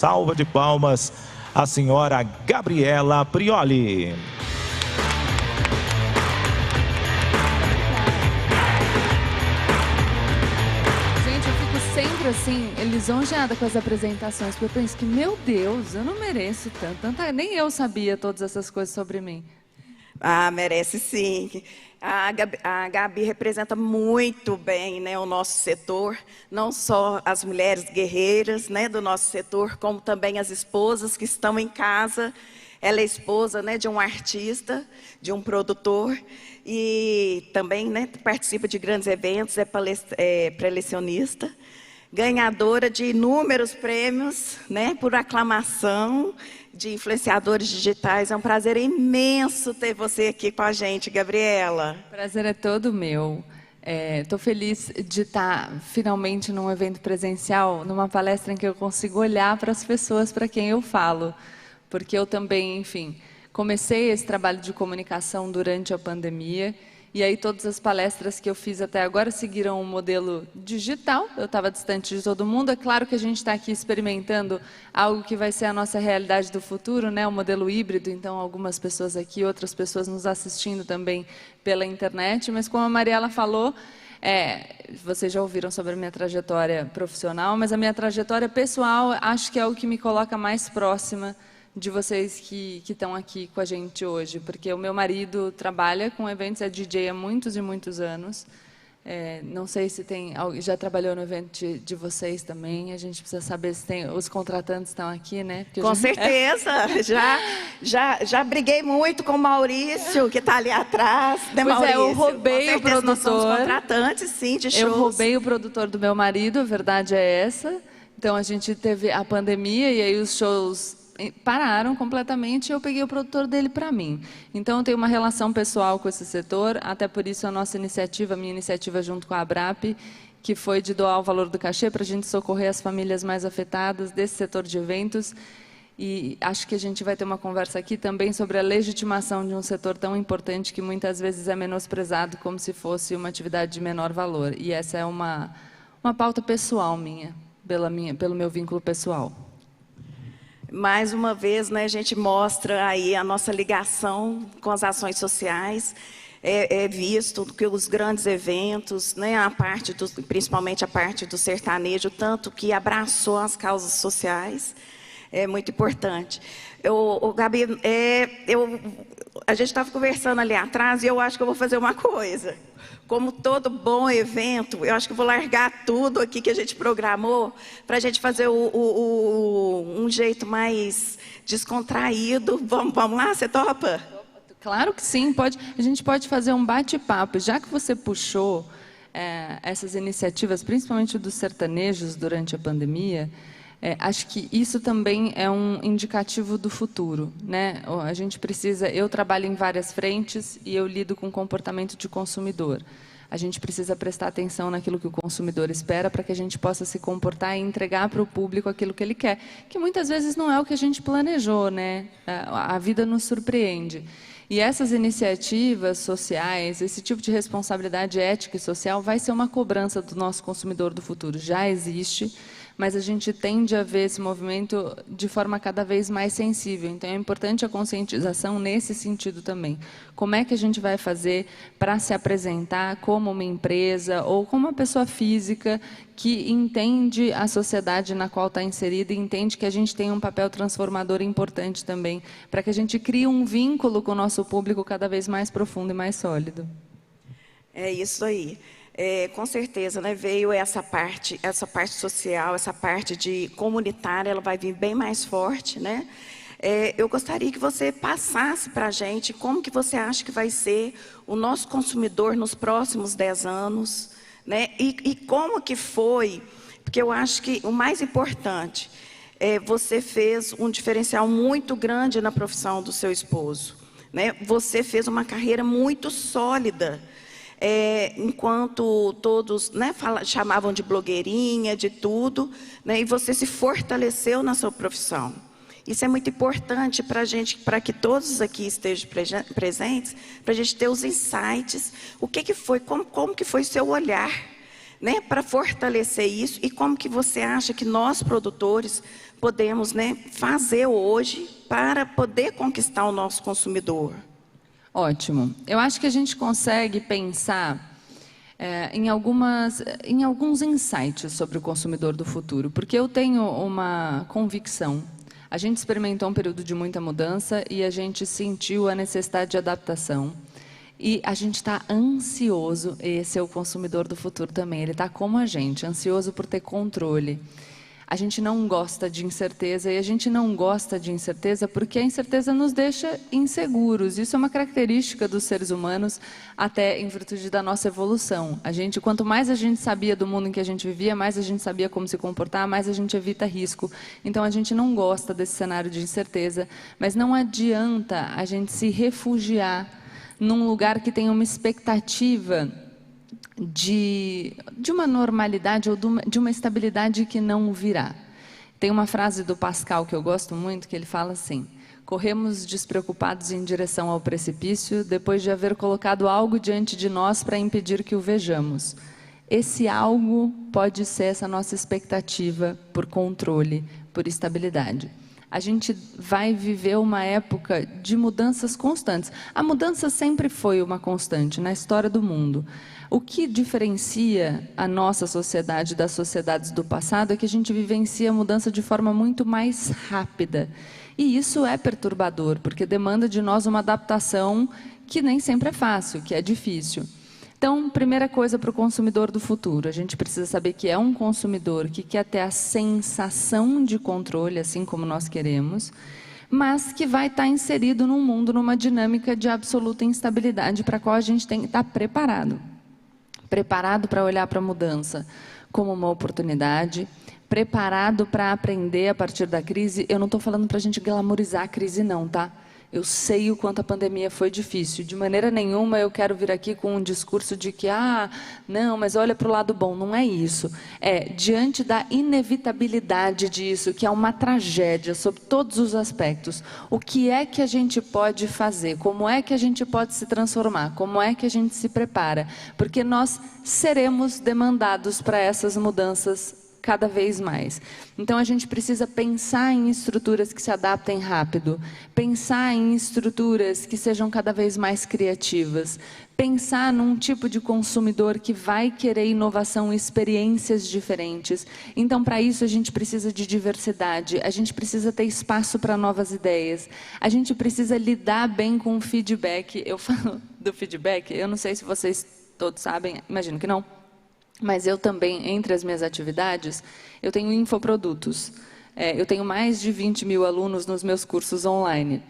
Salva de palmas a senhora Gabriela Prioli. Gente, eu fico sempre assim, lisonjeada com as apresentações, porque eu penso que, meu Deus, eu não mereço tanto, nem eu sabia todas essas coisas sobre mim. Ah, merece sim. A Gabi representa muito bem, né, o nosso setor, não só as mulheres guerreiras, né, do nosso setor, como também as esposas que estão em casa. Ela é esposa, né, de um artista, de um produtor, e também, né, participa de grandes eventos, é prelecionista, ganhadora de inúmeros prêmios, né, por aclamação, de influenciadores digitais. É um prazer imenso ter você aqui com a gente, Gabriela. O prazer é todo meu. Estou feliz de estar finalmente num evento presencial, numa palestra em que eu consigo olhar para as pessoas para quem eu falo. Porque eu também, enfim, comecei esse trabalho de comunicação durante a pandemia. E aí todas as palestras que eu fiz até agora seguiram um modelo digital. Eu estava distante de todo mundo. É claro que a gente está aqui experimentando algo que vai ser a nossa realidade do futuro, né? O modelo híbrido. Então, algumas pessoas aqui, outras pessoas nos assistindo também pela internet. Mas como a Mariela falou, vocês já ouviram sobre a minha trajetória profissional, mas a minha trajetória pessoal acho que é o que me coloca mais próxima de vocês que estão aqui com a gente hoje, porque o meu marido trabalha com eventos, é DJ há muitos e muitos anos. Não sei se já trabalhou no evento de vocês também. A gente precisa saber se tem, os contratantes estão aqui, né? Porque com certeza, já briguei muito com o Maurício, que está ali atrás, né, pois Maurício? Eu roubei o produtor. Nós somos contratantes, sim, de shows. Eu roubei o produtor do meu marido, a verdade é essa. Então a gente teve a pandemia e aí os shows pararam completamente e eu peguei o produtor dele para mim. Então, eu tenho uma relação pessoal com esse setor, até por isso a minha iniciativa junto com a ABRAP, que foi de doar o valor do cachê para a gente socorrer as famílias mais afetadas desse setor de eventos. E acho que a gente vai ter uma conversa aqui também sobre a legitimação de um setor tão importante que muitas vezes é menosprezado como se fosse uma atividade de menor valor. E essa é uma pauta pessoal minha, pelo meu vínculo pessoal. Mais uma vez, né, a gente mostra aí a nossa ligação com as ações sociais. É visto que os grandes eventos, né, principalmente a parte do sertanejo, tanto que abraçou as causas sociais, é muito importante. Gabi, a gente estava conversando ali atrás e eu acho que eu vou fazer uma coisa. Como todo bom evento, eu acho que vou largar tudo aqui que a gente programou para a gente fazer um jeito mais descontraído. Vamos lá, você topa? Claro que sim, a gente pode fazer um bate-papo. Já que você puxou essas iniciativas, principalmente dos sertanejos durante a pandemia, acho que isso também é um indicativo do futuro, né? A gente eu trabalho em várias frentes e eu lido com o comportamento de consumidor. A gente precisa prestar atenção naquilo que o consumidor espera para que a gente possa se comportar e entregar para o público aquilo que ele quer, que muitas vezes não é o que a gente planejou, né? A vida nos surpreende. E essas iniciativas sociais, esse tipo de responsabilidade ética e social vai ser uma cobrança do nosso consumidor do futuro. Já existe, mas a gente tende a ver esse movimento de forma cada vez mais sensível. Então, é importante a conscientização nesse sentido também. Como é que a gente vai fazer para se apresentar como uma empresa ou como uma pessoa física que entende a sociedade na qual está inserida e entende que a gente tem um papel transformador importante também, para que a gente crie um vínculo com o nosso público cada vez mais profundo e mais sólido. É isso aí. Com certeza, né, veio essa parte social, essa parte de comunitária, ela vai vir bem mais forte, né? Eu gostaria que você passasse para a gente como que você acha que vai ser o nosso consumidor nos próximos 10 anos, né? E como que foi, porque eu acho que o mais importante, você fez um diferencial muito grande na profissão do seu esposo, né? Você fez uma carreira muito sólida, enquanto todos, né, chamavam de blogueirinha, de tudo, né, e você se fortaleceu na sua profissão. Isso é muito importante para a gente, para que todos aqui estejam presentes, para a gente ter os insights, o que foi, como que foi seu olhar, né, para fortalecer isso, e como que você acha que nós, produtores, podemos, né, fazer hoje para poder conquistar o nosso consumidor? Ótimo. Eu acho que a gente consegue pensar em alguns insights sobre o consumidor do futuro, porque eu tenho uma convicção. A gente experimentou um período de muita mudança e a gente sentiu a necessidade de adaptação. E a gente está ansioso, esse é o consumidor do futuro também, ele está como a gente, ansioso por ter controle. A gente não gosta de incerteza, e a gente não gosta de incerteza porque a incerteza nos deixa inseguros. Isso é uma característica dos seres humanos, até em virtude da nossa evolução. Quanto mais a gente sabia do mundo em que a gente vivia, mais a gente sabia como se comportar, mais a gente evita risco. Então, a gente não gosta desse cenário de incerteza, mas não adianta a gente se refugiar num lugar que tem uma expectativa de uma normalidade ou de uma estabilidade que não virá. Tem uma frase do Pascal que eu gosto muito, que ele fala assim: corremos despreocupados em direção ao precipício, depois de haver colocado algo diante de nós para impedir que o vejamos. Esse algo pode ser essa nossa expectativa por controle, por estabilidade. A gente vai viver uma época de mudanças constantes. A mudança sempre foi uma constante na história do mundo. O que diferencia a nossa sociedade das sociedades do passado é que a gente vivencia a mudança de forma muito mais rápida. E isso é perturbador, porque demanda de nós uma adaptação que nem sempre é fácil, que é difícil. Então, primeira coisa para o consumidor do futuro, a gente precisa saber que é um consumidor que quer ter a sensação de controle, assim como nós queremos, mas que vai estar inserido num mundo, numa dinâmica de absoluta instabilidade para a qual a gente tem que estar preparado. Preparado para olhar para a mudança como uma oportunidade, preparado para aprender a partir da crise. Eu não estou falando para a gente glamorizar a crise não, tá? Eu sei o quanto a pandemia foi difícil. De maneira nenhuma eu quero vir aqui com um discurso de que, não, mas olha para o lado bom. Não é isso. É, diante da inevitabilidade disso, que é uma tragédia sob todos os aspectos, o que é que a gente pode fazer? Como é que a gente pode se transformar? Como é que a gente se prepara? Porque nós seremos demandados para essas mudanças cada vez mais. Então, a gente precisa pensar em estruturas que se adaptem rápido, pensar em estruturas que sejam cada vez mais criativas, pensar num tipo de consumidor que vai querer inovação e experiências diferentes. Então, para isso, a gente precisa de diversidade, a gente precisa ter espaço para novas ideias, a gente precisa lidar bem com o feedback. Eu falo do feedback, eu não sei se vocês todos sabem, imagino que não, mas eu também, entre as minhas atividades, eu tenho infoprodutos. Eu tenho mais de 20 mil alunos nos meus cursos online.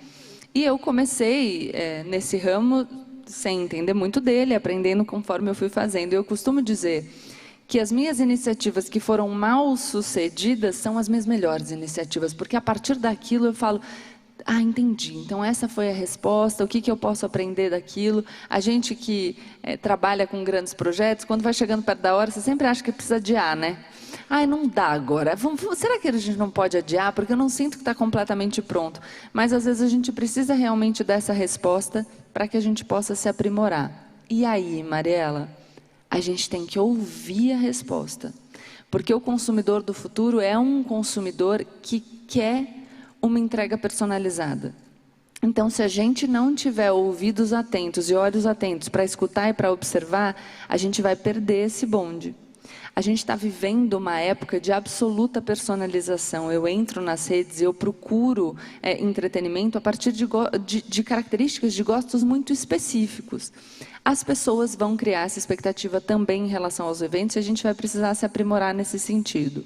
E eu comecei nesse ramo sem entender muito dele, aprendendo conforme eu fui fazendo. Eu costumo dizer que as minhas iniciativas que foram mal sucedidas são as minhas melhores iniciativas, porque a partir daquilo eu falo: entendi, então essa foi a resposta, o que eu posso aprender daquilo. A gente que trabalha com grandes projetos, quando vai chegando perto da hora, você sempre acha que precisa adiar, né? Não dá agora, será que a gente não pode adiar? Porque eu não sinto que está completamente pronto. Mas às vezes a gente precisa realmente dessa resposta para que a gente possa se aprimorar. E aí, Mariela, a gente tem que ouvir a resposta. Porque o consumidor do futuro é um consumidor que quer uma entrega personalizada. Então, se a gente não tiver ouvidos atentos e olhos atentos para escutar e para observar, a gente vai perder esse bonde. A gente está vivendo uma época de absoluta personalização. Eu entro nas redes e eu procuro entretenimento a partir de características de gostos muito específicos. As pessoas vão criar essa expectativa também em relação aos eventos e a gente vai precisar se aprimorar nesse sentido.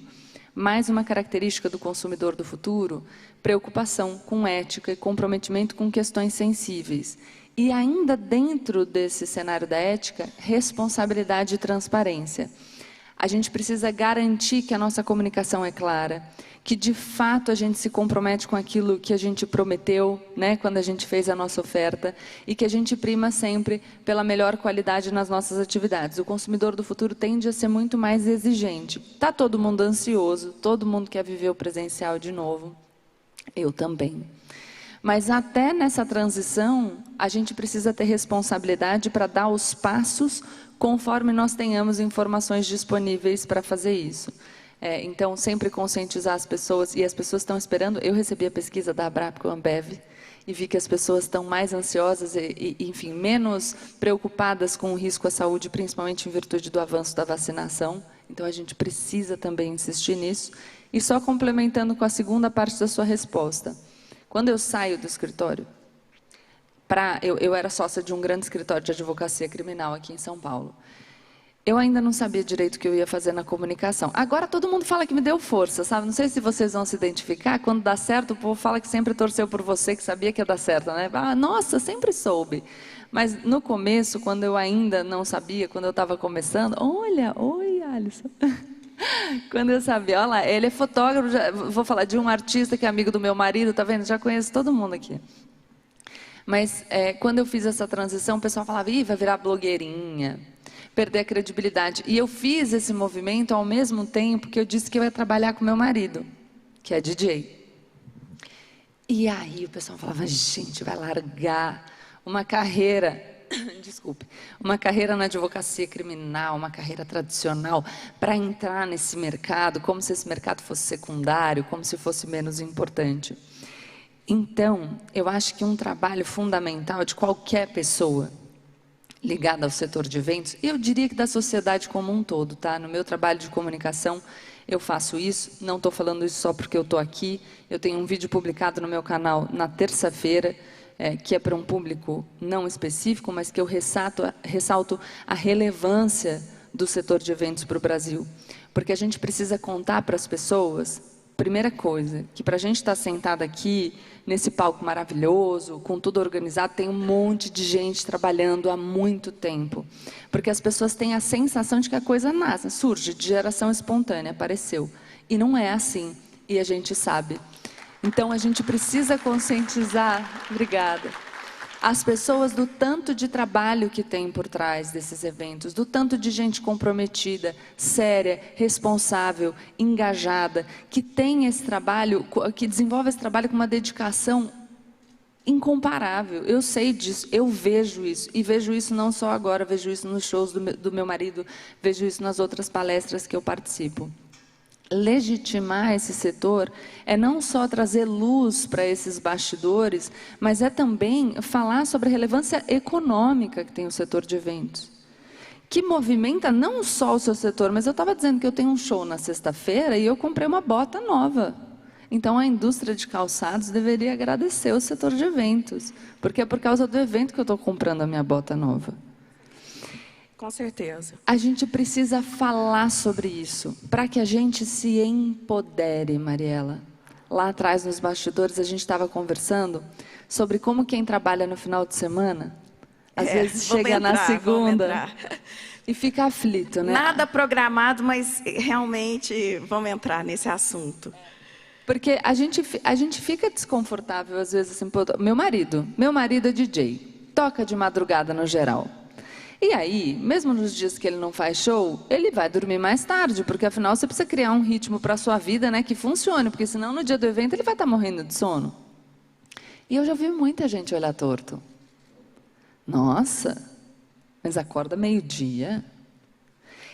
Mais uma característica do consumidor do futuro: preocupação com ética e comprometimento com questões sensíveis. E ainda dentro desse cenário da ética, responsabilidade e transparência. A gente precisa garantir que a nossa comunicação é clara, que de fato a gente se compromete com aquilo que a gente prometeu, né, quando a gente fez a nossa oferta, e que a gente prima sempre pela melhor qualidade nas nossas atividades. O consumidor do futuro tende a ser muito mais exigente. Está todo mundo ansioso, todo mundo quer viver o presencial de novo. Eu também. Mas até nessa transição, a gente precisa ter responsabilidade para dar os passos conforme nós tenhamos informações disponíveis para fazer isso. Então, sempre conscientizar as pessoas, e as pessoas estão esperando. Eu recebi a pesquisa da Abrapco Ambev, e vi que as pessoas estão mais ansiosas enfim, menos preocupadas com o risco à saúde, principalmente em virtude do avanço da vacinação. Então, a gente precisa também insistir nisso. E só complementando com a segunda parte da sua resposta. Quando eu saio do escritório, eu era sócia de um grande escritório de advocacia criminal aqui em São Paulo. Eu ainda não sabia direito o que eu ia fazer na comunicação. Agora todo mundo fala que me deu força, sabe? Não sei se vocês vão se identificar. Quando dá certo, o povo fala que sempre torceu por você, que sabia que ia dar certo, né? Ah, nossa, sempre soube. Mas no começo, quando eu ainda não sabia, quando eu estava começando... Olha, oi, Alisson. Quando eu sabia, olha lá, ele é fotógrafo, vou falar de um artista que é amigo do meu marido, tá vendo? Já conheço todo mundo aqui. Mas quando eu fiz essa transição, o pessoal falava, ih, vai virar blogueirinha, perder a credibilidade. E eu fiz esse movimento ao mesmo tempo que eu disse que eu ia trabalhar com meu marido, que é DJ. E aí o pessoal falava, gente, vai largar uma carreira, desculpe, uma carreira na advocacia criminal, uma carreira tradicional, para entrar nesse mercado, como se esse mercado fosse secundário, como se fosse menos importante. Então, eu acho que um trabalho fundamental de qualquer pessoa ligada ao setor de eventos, eu diria que da sociedade como um todo, tá? No meu trabalho de comunicação, eu faço isso, não estou falando isso só porque eu estou aqui, eu tenho um vídeo publicado no meu canal na terça-feira, que é para um público não específico, mas que eu ressalto a relevância do setor de eventos para o Brasil. Porque a gente precisa contar para as pessoas, primeira coisa, que para a gente estar sentado aqui, nesse palco maravilhoso, com tudo organizado, tem um monte de gente trabalhando há muito tempo. Porque as pessoas têm a sensação de que a coisa nasce, surge de geração espontânea, apareceu. E não é assim, e a gente sabe. Então, a gente precisa conscientizar, obrigada, as pessoas do tanto de trabalho que tem por trás desses eventos, do tanto de gente comprometida, séria, responsável, engajada, que tem esse trabalho, que desenvolve esse trabalho com uma dedicação incomparável. Eu sei disso, eu vejo isso, e vejo isso não só agora, vejo isso nos shows do meu marido, vejo isso nas outras palestras que eu participo. Legitimar esse setor é não só trazer luz para esses bastidores, mas é também falar sobre a relevância econômica que tem o setor de eventos, que movimenta não só o seu setor, mas eu estava dizendo que eu tenho um show na sexta-feira e eu comprei uma bota nova. Então a indústria de calçados deveria agradecer o setor de eventos, porque é por causa do evento que eu estou comprando a minha bota nova. Com certeza. A gente precisa falar sobre isso, para que a gente se empodere, Mariela. Lá atrás, nos bastidores, a gente estava conversando sobre como quem trabalha no final de semana, às vezes chega na segunda e fica aflito, né? Nada programado, mas realmente vamos entrar nesse assunto. Porque a gente fica desconfortável, às vezes, assim, meu marido é DJ, toca de madrugada no geral. E aí, mesmo nos dias que ele não faz show, ele vai dormir mais tarde, porque afinal você precisa criar um ritmo para a sua vida, né, que funcione, porque senão no dia do evento ele vai estar morrendo de sono. E eu já vi muita gente olhar torto. Nossa, mas acorda meio-dia?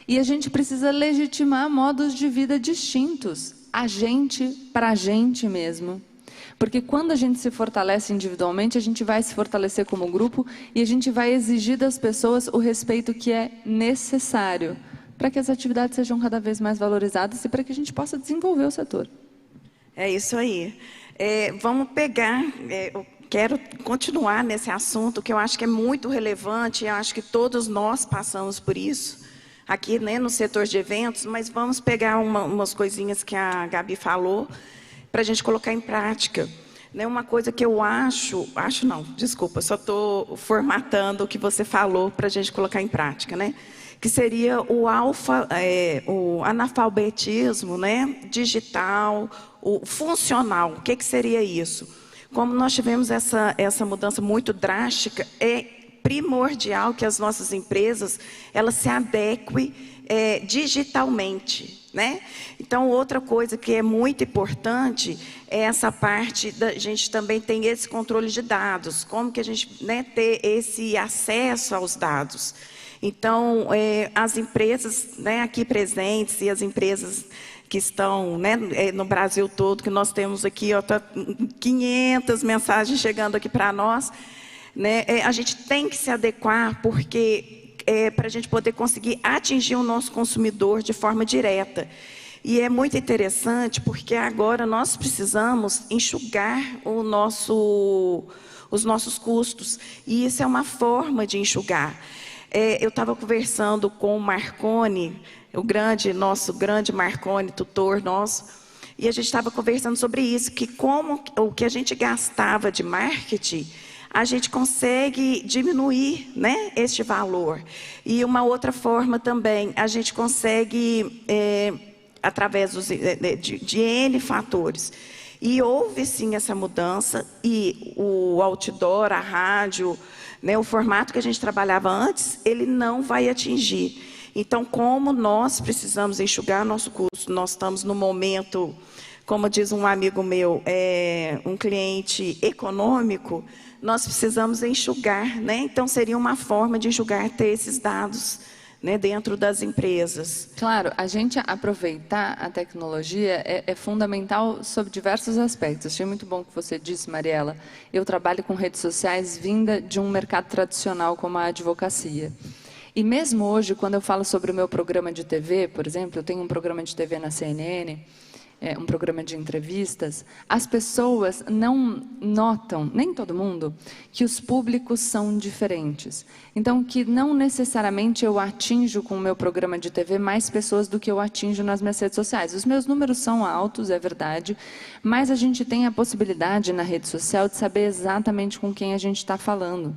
E a gente precisa legitimar modos de vida distintos, a gente para a gente mesmo. Porque quando a gente se fortalece individualmente, a gente vai se fortalecer como grupo e a gente vai exigir das pessoas o respeito que é necessário para que as atividades sejam cada vez mais valorizadas e para que a gente possa desenvolver o setor. É isso aí. Vamos pegar, eu quero continuar nesse assunto que eu acho que é muito relevante, eu acho que todos nós passamos por isso, aqui, né, no setor de eventos, mas vamos pegar umas coisinhas que a Gabi falou, para a gente colocar em prática. Uma coisa que eu acho não, desculpa, só estou formatando o que você falou para a gente colocar em prática, né? Que seria o analfabetismo, né? Digital, o funcional. O que seria isso? Como nós tivemos essa mudança muito drástica, é primordial que as nossas empresas elas se adequem digitalmente. Né? Então, outra coisa que é muito importante é essa parte da gente também tem esse controle de dados, como que a gente, né, ter esse acesso aos dados. Então, as empresas, né, aqui presentes e as empresas que estão, né, no Brasil todo, que nós temos aqui, ó, tá 500 mensagens chegando aqui para nós, né, a gente tem que se adequar, porque para a gente poder conseguir atingir o nosso consumidor de forma direta. E é muito interessante, porque agora nós precisamos enxugar os nossos custos, e isso é uma forma de enxugar. Eu estava conversando com o Marconi, nosso grande Marconi, tutor nosso, e a gente estava conversando sobre isso, que como o que a gente gastava de marketing, a gente consegue diminuir, né, este valor. E uma outra forma também, a gente consegue, através de N fatores. E houve sim essa mudança, e o outdoor, a rádio, né, o formato que a gente trabalhava antes, ele não vai atingir. Então, como nós precisamos enxugar nosso custo, nós estamos no momento, como diz um amigo meu, um cliente econômico, nós precisamos enxugar, né? Então, seria uma forma de enxugar, ter esses dados, né, dentro das empresas. Claro, a gente aproveitar a tecnologia é fundamental sob diversos aspectos. Achei muito bom o que você disse, Mariela. Eu trabalho com redes sociais vinda de um mercado tradicional como a advocacia. E mesmo hoje, quando eu falo sobre o meu programa de TV, por exemplo, eu tenho um programa de TV na CNN, um programa de entrevistas, as pessoas não notam, nem todo mundo, que os públicos são diferentes. Então, que não necessariamente eu atinjo com o meu programa de TV mais pessoas do que eu atinjo nas minhas redes sociais. Os meus números são altos, é verdade, mas a gente tem a possibilidade na rede social de saber exatamente com quem a gente está falando.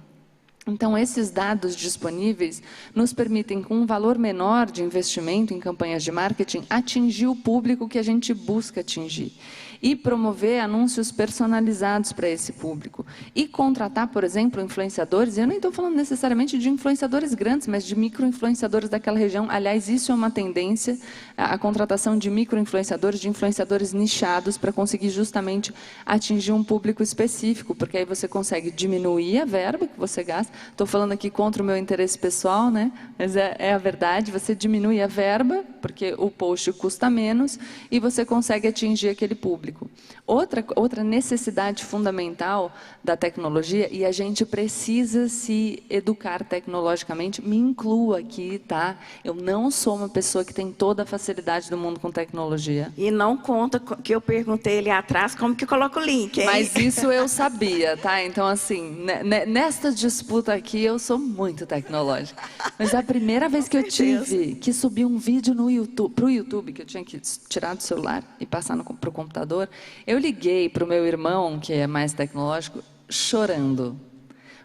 Então, esses dados disponíveis nos permitem, com um valor menor de investimento em campanhas de marketing, atingir o público que a gente busca atingir. E promover anúncios personalizados para esse público. E contratar, por exemplo, influenciadores, eu nem estou falando necessariamente de influenciadores grandes, mas de micro-influenciadores daquela região. Aliás, isso é uma tendência, a contratação de micro-influenciadores, de influenciadores nichados, para conseguir justamente atingir um público específico, porque aí você consegue diminuir a verba que você gasta. Estou falando aqui contra o meu interesse pessoal, né? Mas é a verdade, você diminui a verba, porque o post custa menos, e você consegue atingir aquele público. Outra necessidade fundamental da tecnologia, e a gente precisa se educar tecnologicamente, me incluo aqui, tá? Eu não sou uma pessoa que tem toda a facilidade do mundo com tecnologia. E não conta que eu perguntei ali atrás como que coloca o link, hein? Mas isso eu sabia, tá? Então, assim, nesta disputa aqui, eu sou muito tecnológica. Mas a primeira vez que eu tive que subir um vídeo no YouTube, pro YouTube, que eu tinha que tirar do celular e passar pro computador, eu liguei para o meu irmão, que é mais tecnológico, chorando.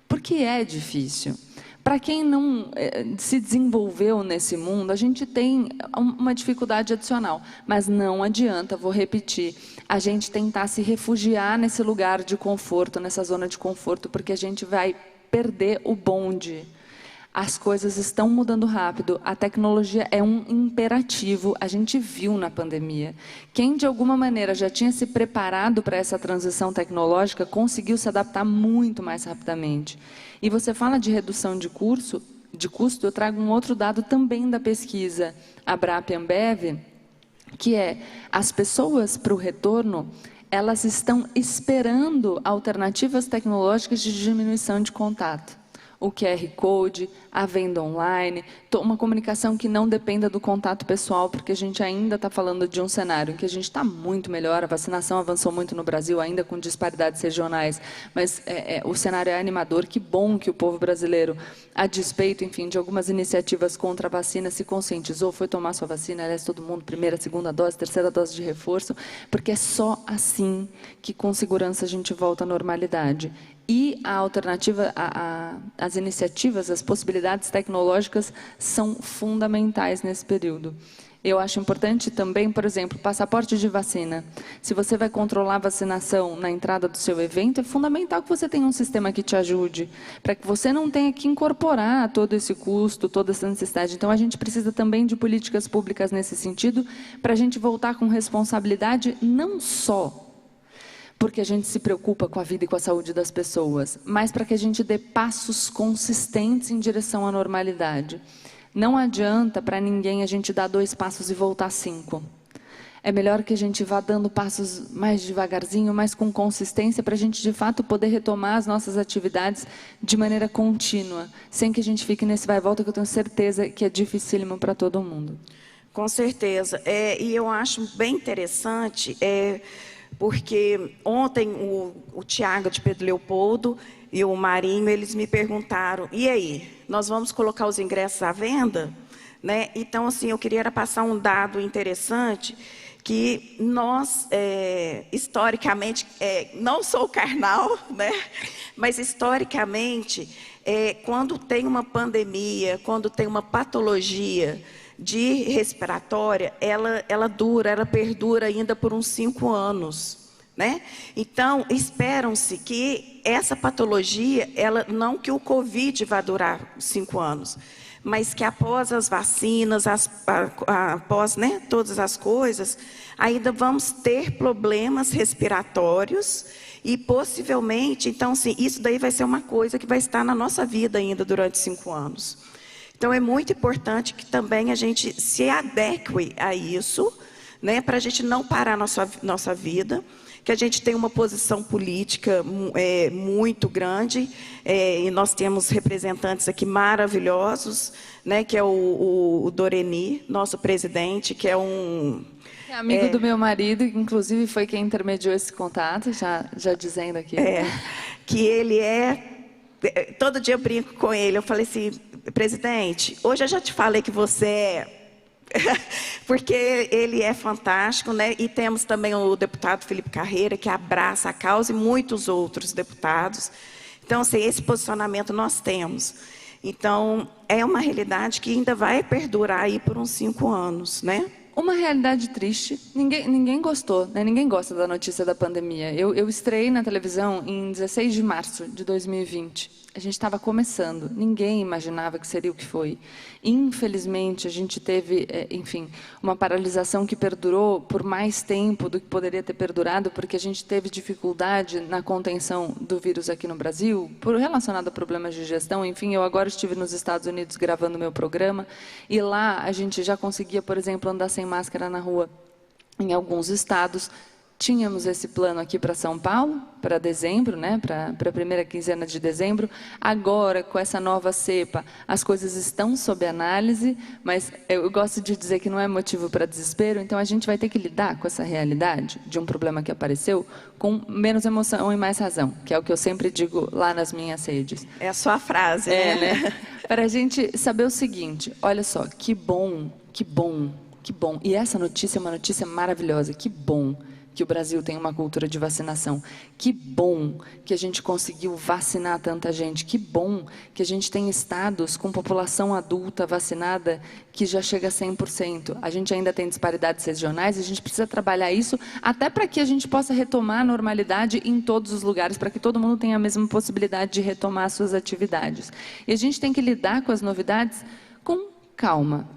Porque é difícil. Para quem não se desenvolveu nesse mundo, a gente tem uma dificuldade adicional. Mas não adianta, vou repetir, a gente tentar se refugiar nesse lugar de conforto, nessa zona de conforto, porque a gente vai perder o bonde. As coisas estão mudando rápido, a tecnologia é um imperativo, a gente viu na pandemia. Quem, de alguma maneira, já tinha se preparado para essa transição tecnológica, conseguiu se adaptar muito mais rapidamente. E você fala de redução de custo, eu trago um outro dado também da pesquisa Abrap-Ambev, que é, as pessoas para o retorno, elas estão esperando alternativas tecnológicas de diminuição de contato. O QR Code, a venda online, uma comunicação que não dependa do contato pessoal, porque a gente ainda está falando de um cenário em que a gente está muito melhor, a vacinação avançou muito no Brasil, ainda com disparidades regionais, mas o cenário é animador, que bom que o povo brasileiro, a despeito, enfim, de algumas iniciativas contra a vacina, se conscientizou, foi tomar sua vacina, aliás, todo mundo, primeira, segunda dose, terceira dose de reforço, porque é só assim que, com segurança, a gente volta à normalidade. E a alternativa, as iniciativas, as possibilidades tecnológicas são fundamentais nesse período. Eu acho importante também, por exemplo, passaporte de vacina. Se você vai controlar a vacinação na entrada do seu evento, é fundamental que você tenha um sistema que te ajude, para que você não tenha que incorporar todo esse custo, toda essa necessidade. Então, a gente precisa também de políticas públicas nesse sentido, para a gente voltar com responsabilidade não só porque a gente se preocupa com a vida e com a saúde das pessoas, mas para que a gente dê passos consistentes em direção à normalidade. Não adianta para ninguém a gente dar 2 passos e voltar 5. É melhor que a gente vá dando passos mais devagarzinho, mais com consistência, para a gente, de fato, poder retomar as nossas atividades de maneira contínua, sem que a gente fique nesse vai e volta, que eu tenho certeza que é dificílimo para todo mundo. Com certeza. E eu acho bem interessante, porque ontem o Tiago de Pedro Leopoldo e o Marinho, eles me perguntaram, e aí, nós vamos colocar os ingressos à venda? Né? Então, assim, eu queria passar um dado interessante, que nós, historicamente, não sou carnal, né? Mas historicamente, quando tem uma pandemia, quando tem uma patologia respiratória, ela perdura ainda por uns 5 anos. Né? Então, esperam-se que essa patologia, não que o Covid vá durar 5 anos, mas que após as vacinas, após, né, todas as coisas, ainda vamos ter problemas respiratórios e possivelmente, então, sim, isso daí vai ser uma coisa que vai estar na nossa vida ainda durante 5 anos. Então, é muito importante que também a gente se adeque a isso, né, para a gente não parar nossa vida, que a gente tem uma posição política muito grande, e nós temos representantes aqui maravilhosos, né, que é o Doreni, nosso presidente, que é um... É amigo do meu marido, inclusive foi quem intermediou esse contato, já dizendo aqui. Que ele todo dia eu brinco com ele, eu falei assim, presidente, hoje eu já te falei que você porque ele é fantástico, né? E temos também o deputado Felipe Carreira, que abraça a causa, e muitos outros deputados. Então, assim, esse posicionamento nós temos. Então, é uma realidade que ainda vai perdurar aí por uns 5 anos, né? Uma realidade triste, ninguém gostou, né? Ninguém gosta da notícia da pandemia. Eu estreiei na televisão em 16 de março de 2020. A gente estava começando, ninguém imaginava que seria o que foi. Infelizmente, a gente teve, enfim, uma paralisação que perdurou por mais tempo do que poderia ter perdurado, porque a gente teve dificuldade na contenção do vírus aqui no Brasil, relacionado a problemas de gestão. Enfim, eu agora estive nos Estados Unidos gravando meu programa, e lá a gente já conseguia, por exemplo, andar sem máscara na rua em alguns estados. Tínhamos esse plano aqui para São Paulo, para dezembro, né, para a primeira quinzena de dezembro. Agora, com essa nova cepa, as coisas estão sob análise, mas eu gosto de dizer que não é motivo para desespero, então a gente vai ter que lidar com essa realidade de um problema que apareceu com menos emoção e mais razão, que é o que eu sempre digo lá nas minhas redes. É a sua frase, né? Para a gente saber o seguinte, olha só, que bom, que bom, que bom. E essa notícia é uma notícia maravilhosa, que bom que o Brasil tem uma cultura de vacinação. Que bom que a gente conseguiu vacinar tanta gente. Que bom que a gente tem estados com população adulta vacinada que já chega a 100%. A gente ainda tem disparidades regionais e a gente precisa trabalhar isso até para que a gente possa retomar a normalidade em todos os lugares, para que todo mundo tenha a mesma possibilidade de retomar suas atividades. E a gente tem que lidar com as novidades com calma.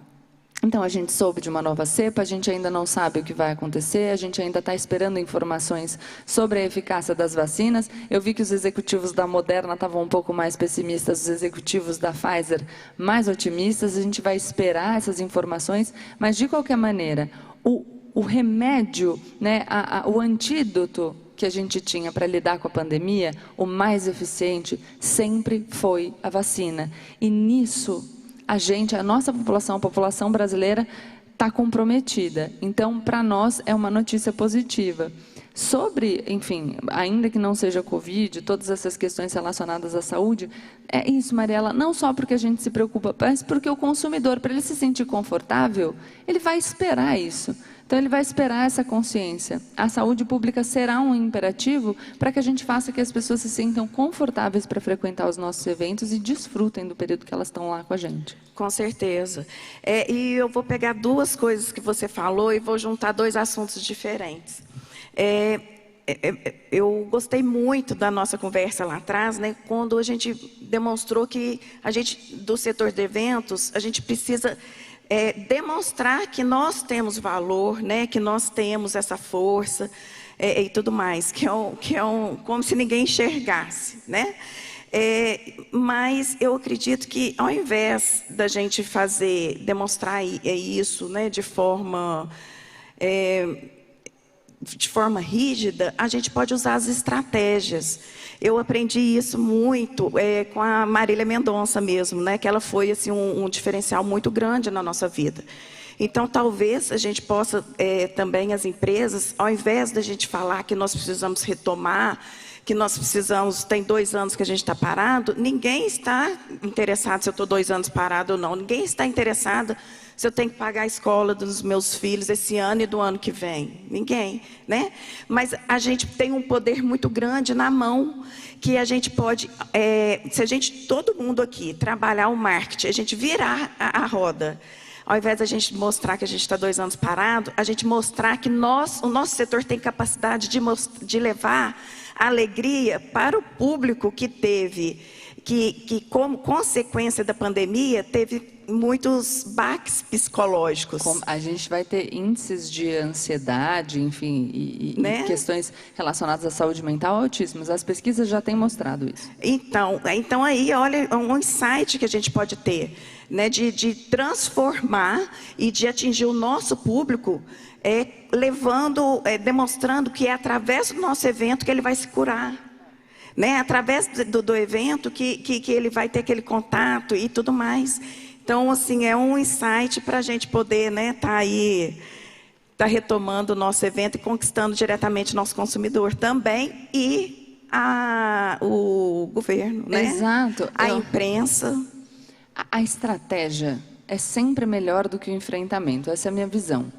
Então, a gente soube de uma nova cepa, a gente ainda não sabe o que vai acontecer, a gente ainda está esperando informações sobre a eficácia das vacinas. Eu vi que os executivos da Moderna estavam um pouco mais pessimistas, os executivos da Pfizer mais otimistas. A gente vai esperar essas informações, mas, de qualquer maneira, o remédio, né, o antídoto que a gente tinha para lidar com a pandemia, o mais eficiente, sempre foi a vacina. E nisso a nossa população, a população brasileira, está comprometida. Então, para nós, é uma notícia positiva. Sobre, enfim, ainda que não seja Covid, todas essas questões relacionadas à saúde, é isso, Mariela, não só porque a gente se preocupa, mas porque o consumidor, para ele se sentir confortável, ele vai esperar isso. Então, ele vai esperar essa consciência. A saúde pública será um imperativo para que a gente faça que as pessoas se sintam confortáveis para frequentar os nossos eventos e desfrutem do período que elas estão lá com a gente. Com certeza. E eu vou pegar 2 coisas que você falou e vou juntar 2 assuntos diferentes. Eu gostei muito da nossa conversa lá atrás, né, quando a gente demonstrou que a gente, do setor de eventos, a gente precisa demonstrar que nós temos valor, né, que nós temos essa força. e tudo mais, que é como se ninguém enxergasse, né? Mas eu acredito que, ao invés da gente demonstrar isso, né, de forma rígida, a gente pode usar as estratégias. Eu aprendi isso muito com a Marília Mendonça mesmo, né, que ela foi assim, um diferencial muito grande na nossa vida. Então, talvez a gente possa, também as empresas, ao invés da gente falar que nós precisamos retomar, que nós precisamos, tem 2 anos que a gente está parado, ninguém está interessado se eu estou 2 anos parado ou não, ninguém está interessado se eu tenho que pagar a escola dos meus filhos esse ano e do ano que vem, ninguém, né? Mas a gente tem um poder muito grande na mão, que a gente pode, se a gente, todo mundo aqui, trabalhar o marketing, a gente virar a roda, ao invés da gente mostrar que a gente está 2 anos parado, a gente mostrar que o nosso setor tem capacidade de levar a alegria para o público que teve, que como consequência da pandemia, teve muitos baques psicológicos. A gente vai ter índices de ansiedade, enfim, né? E questões relacionadas à saúde mental altíssimas. As pesquisas já têm mostrado isso. Então aí, olha, um insight que a gente pode ter, né, de transformar e de atingir o nosso público, demonstrando que é através do nosso evento que ele vai se curar, né? Através do evento que ele vai ter aquele contato e tudo mais. Então, assim, é um insight para a gente poder, né, tá retomando o nosso evento e conquistando diretamente o nosso consumidor também e o governo, né? Exato. A imprensa. A estratégia é sempre melhor do que o enfrentamento, essa é a minha visão.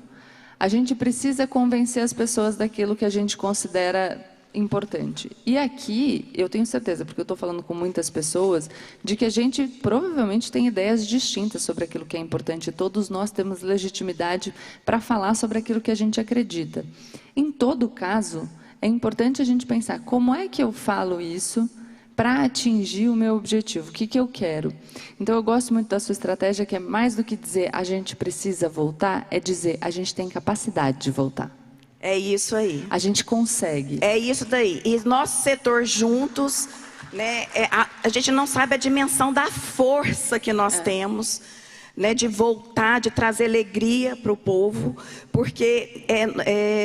A gente precisa convencer as pessoas daquilo que a gente considera importante. E aqui, eu tenho certeza, porque eu estou falando com muitas pessoas, de que a gente provavelmente tem ideias distintas sobre aquilo que é importante. Todos nós temos legitimidade para falar sobre aquilo que a gente acredita. Em todo caso, é importante a gente pensar, como é que eu falo isso para atingir o meu objetivo? O que eu quero? Então, eu gosto muito da sua estratégia, que é mais do que dizer a gente precisa voltar, é dizer a gente tem capacidade de voltar. É isso aí. A gente consegue. É isso daí. E nosso setor juntos, né, a gente não sabe a dimensão da força que nós temos, né, de voltar, de trazer alegria para o povo, porque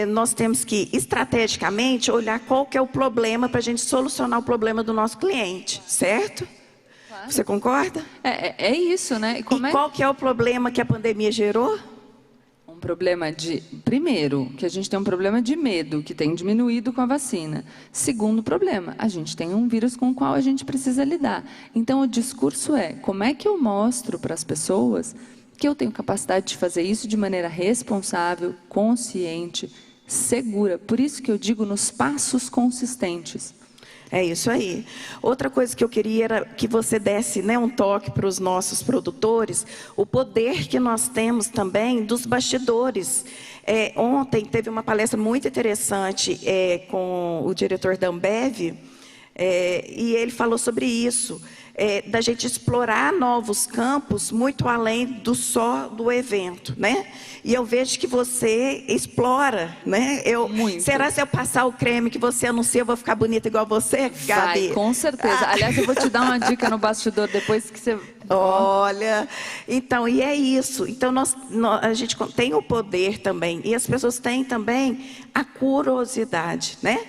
nós temos que, estrategicamente, olhar qual que é o problema para a gente solucionar o problema do nosso cliente, certo? Claro. Você concorda? É isso, né? Qual que é o problema que a pandemia gerou? Um problema primeiro, que a gente tem um problema de medo, que tem diminuído com a vacina. Segundo problema, a gente tem um vírus com o qual a gente precisa lidar. Então, o discurso como é que eu mostro para as pessoas que eu tenho capacidade de fazer isso de maneira responsável, consciente, segura. Por isso que eu digo nos passos consistentes. É isso aí. Outra coisa que eu queria era que você desse, né, um toque para os nossos produtores, o poder que nós temos também dos bastidores. Ontem teve uma palestra muito interessante com o diretor da Ambev, e ele falou sobre isso, da gente explorar novos campos muito além só do evento, né? E eu vejo que você explora, né? Muito. Será se eu passar o creme que você anuncia, eu vou ficar bonita igual você, Gabi? Vai, com certeza. Aliás, eu vou te dar uma dica no bastidor depois que você... Olha, então, e é isso. Então, a gente tem o poder também, e as pessoas têm também a curiosidade, né?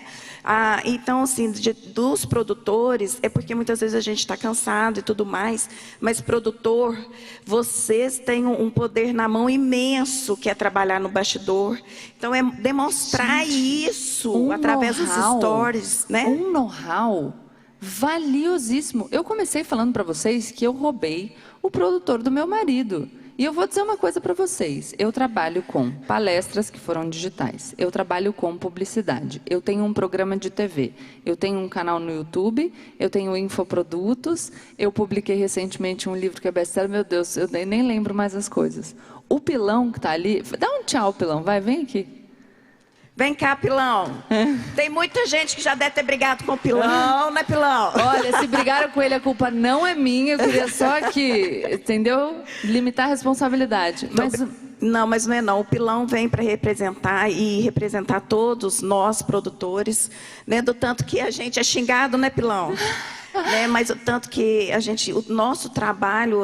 Então, assim, dos produtores, é porque muitas vezes a gente está cansado e tudo mais, mas produtor, vocês têm um poder na mão imenso, que é trabalhar no bastidor. Então, é demonstrar isso através dos stories, né? Um know-how valiosíssimo. Eu comecei falando para vocês que eu roubei o produtor do meu marido. E eu vou dizer uma coisa para vocês, eu trabalho com palestras que foram digitais, eu trabalho com publicidade, eu tenho um programa de TV, eu tenho um canal no YouTube, eu tenho infoprodutos, eu publiquei recentemente um livro que é best-seller, meu Deus, eu nem lembro mais as coisas. O Pilão que está ali, dá um tchau, Pilão, vem aqui. Vem cá, Pilão. Tem muita gente que já deve ter brigado com o Pilão, né, Pilão? Olha, se brigaram com ele, a culpa não é minha. Eu queria só que, entendeu? Limitar a responsabilidade. Mas Não, mas não é não. O pilão vem para representar e representar todos nós, produtores, né, do tanto que a gente é xingado, né, pilão? Né, mas o tanto que o nosso trabalho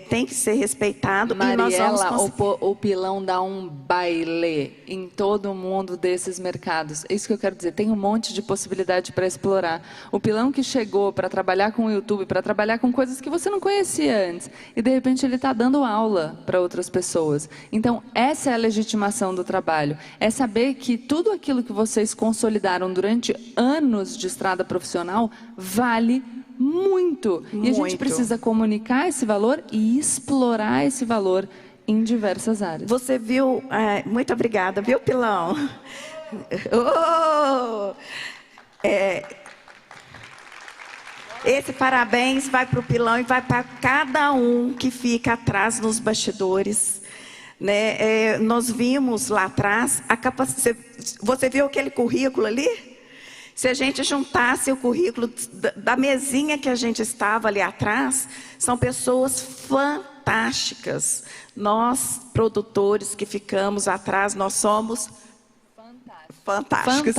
tem que ser respeitado. Mariela, e nós vamos o pilão dá um baile em todo mundo desses mercados. É isso que eu quero dizer. Tem um monte de possibilidade para explorar. O pilão que chegou para trabalhar com o YouTube, para trabalhar com coisas que você não conhecia antes, e de repente ele está dando aula para outras pessoas. Então, essa é a legitimação do trabalho. É saber que tudo aquilo que vocês consolidaram durante anos de estrada profissional vale muito. E a gente precisa comunicar esse valor e explorar esse valor em diversas áreas. Você viu... muito obrigada, viu, pilão? Oh! Esse parabéns vai para o pilão e vai para cada um que fica atrás nos bastidores. Né? Nós vimos lá atrás a capacidade... Você viu aquele currículo ali? Se a gente juntasse o currículo da mesinha que a gente estava ali atrás, são pessoas fantásticas. Nós, produtores que ficamos atrás, nós somos fantásticos.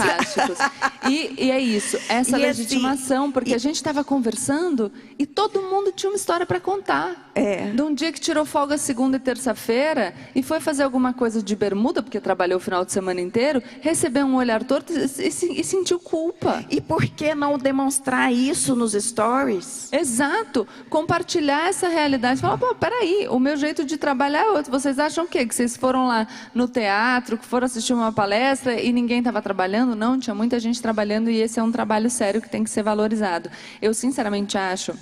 E é isso, essa legitimação, porque a gente estava conversando e todo mundo tinha uma história para contar. De um dia que tirou folga segunda e terça-feira e foi fazer alguma coisa de bermuda, porque trabalhou o final de semana inteiro, recebeu um olhar torto e sentiu culpa. E por que não demonstrar isso nos stories? Exato, compartilhar essa realidade. Falar, pô, peraí, o meu jeito de trabalhar é outro. Vocês acham o quê? Que vocês foram lá no teatro, que foram assistir uma palestra e ninguém estava trabalhando? Não, tinha muita gente trabalhando e esse é um trabalho sério que tem que ser valorizado. Eu sinceramente acho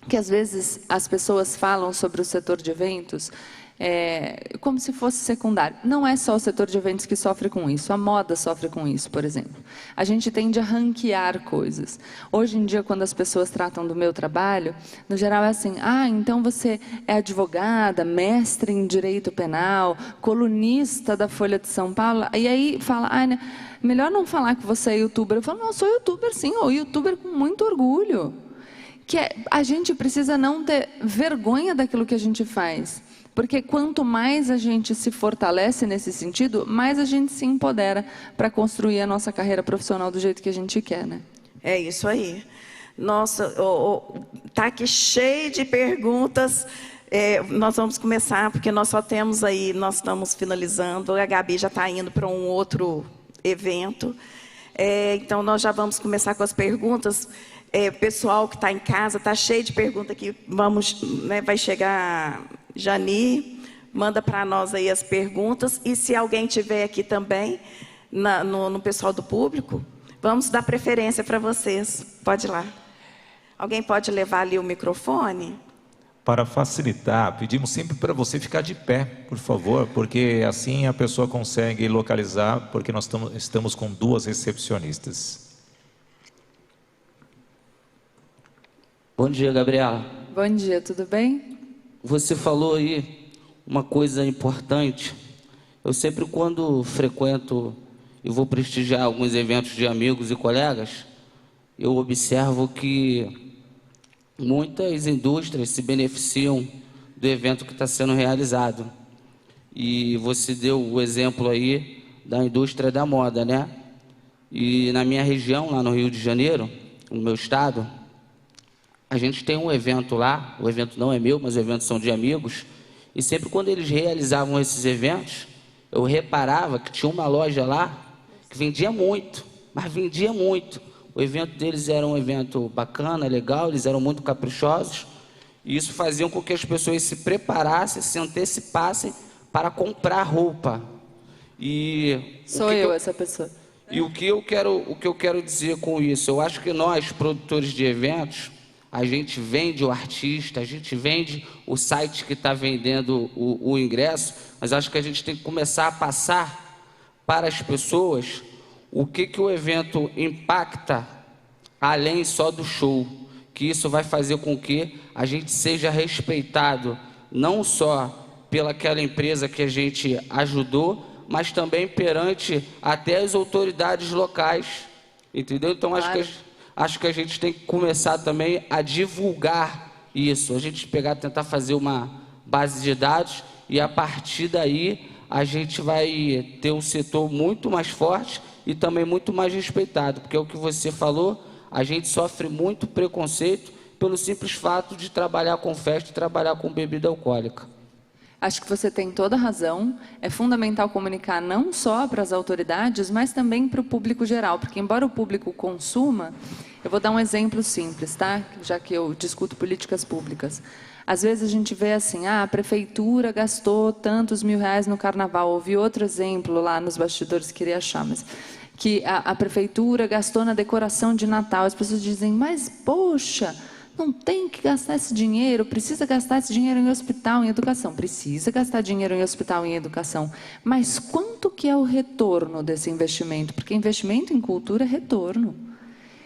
que às vezes as pessoas falam sobre o setor de eventos como se fosse secundário. Não é só o setor de eventos que sofre com isso, a moda sofre com isso, por exemplo. A gente tende a ranquear coisas. Hoje em dia, quando as pessoas tratam do meu trabalho, no geral é assim, então você é advogada, mestre em direito penal, colunista da Folha de São Paulo, e aí fala, melhor não falar que você é youtuber. Eu falo, não, eu sou youtuber sim, ou youtuber com muito orgulho. A gente precisa não ter vergonha daquilo que a gente faz. Porque quanto mais a gente se fortalece nesse sentido, mais a gente se empodera para construir a nossa carreira profissional do jeito que a gente quer, né? É isso aí. Nossa, tá aqui cheio de perguntas. Nós vamos começar, porque nós só temos aí, nós estamos finalizando, a Gabi já está indo para um outro evento. Então, nós já vamos começar com as perguntas. Pessoal que está em casa, está cheio de perguntas aqui. Vamos, né, vai chegar Jani, manda para nós aí as perguntas. E se alguém tiver aqui também, no pessoal do público, vamos dar preferência para vocês. Pode ir lá. Alguém pode levar ali o microfone? Para facilitar, pedimos sempre para você ficar de pé, por favor, porque assim a pessoa consegue localizar, porque nós estamos com 2 recepcionistas. Bom dia, Gabriela. Bom dia, tudo bem? Você falou aí uma coisa importante. Eu sempre, quando frequento e vou prestigiar alguns eventos de amigos e colegas, eu observo que muitas indústrias se beneficiam do evento que está sendo realizado. E você deu o exemplo aí da indústria da moda, né? E na minha região, lá no Rio de Janeiro, no meu estado, a gente tem um evento lá, o evento não é meu, mas os eventos são de amigos, e sempre quando eles realizavam esses eventos, eu reparava que tinha uma loja lá que vendia muito, mas vendia muito. O evento deles era um evento bacana, legal, eles eram muito caprichosos, e isso fazia com que as pessoas se preparassem, se antecipassem para comprar roupa. E sou eu essa pessoa. E o que eu quero dizer com isso? Eu acho que nós, produtores de eventos, a gente vende o artista, a gente vende o site que está vendendo o ingresso, mas acho que a gente tem que começar a passar para as pessoas o que o evento impacta além só do show, que isso vai fazer com que a gente seja respeitado não só pelaquela empresa que a gente ajudou, mas também perante até as autoridades locais, entendeu? Então acho que a gente tem que começar também a divulgar isso, a gente tentar fazer uma base de dados e a partir daí a gente vai ter um setor muito mais forte e também muito mais respeitado, porque é o que você falou, a gente sofre muito preconceito pelo simples fato de trabalhar com festa e trabalhar com bebida alcoólica. Acho que você tem toda a razão. É fundamental comunicar não só para as autoridades, mas também para o público geral, porque embora o público consuma, eu vou dar um exemplo simples, tá? Já que eu discuto políticas públicas. Às vezes a gente vê assim, a prefeitura gastou tantos mil reais no carnaval. Ouvi outro exemplo lá nos bastidores, queria achar, mas que a prefeitura gastou na decoração de Natal. As pessoas dizem, mas poxa, não tem que gastar esse dinheiro, precisa gastar esse dinheiro em hospital, em educação. Precisa gastar dinheiro em hospital, em educação. Mas quanto que é o retorno desse investimento? Porque investimento em cultura é retorno.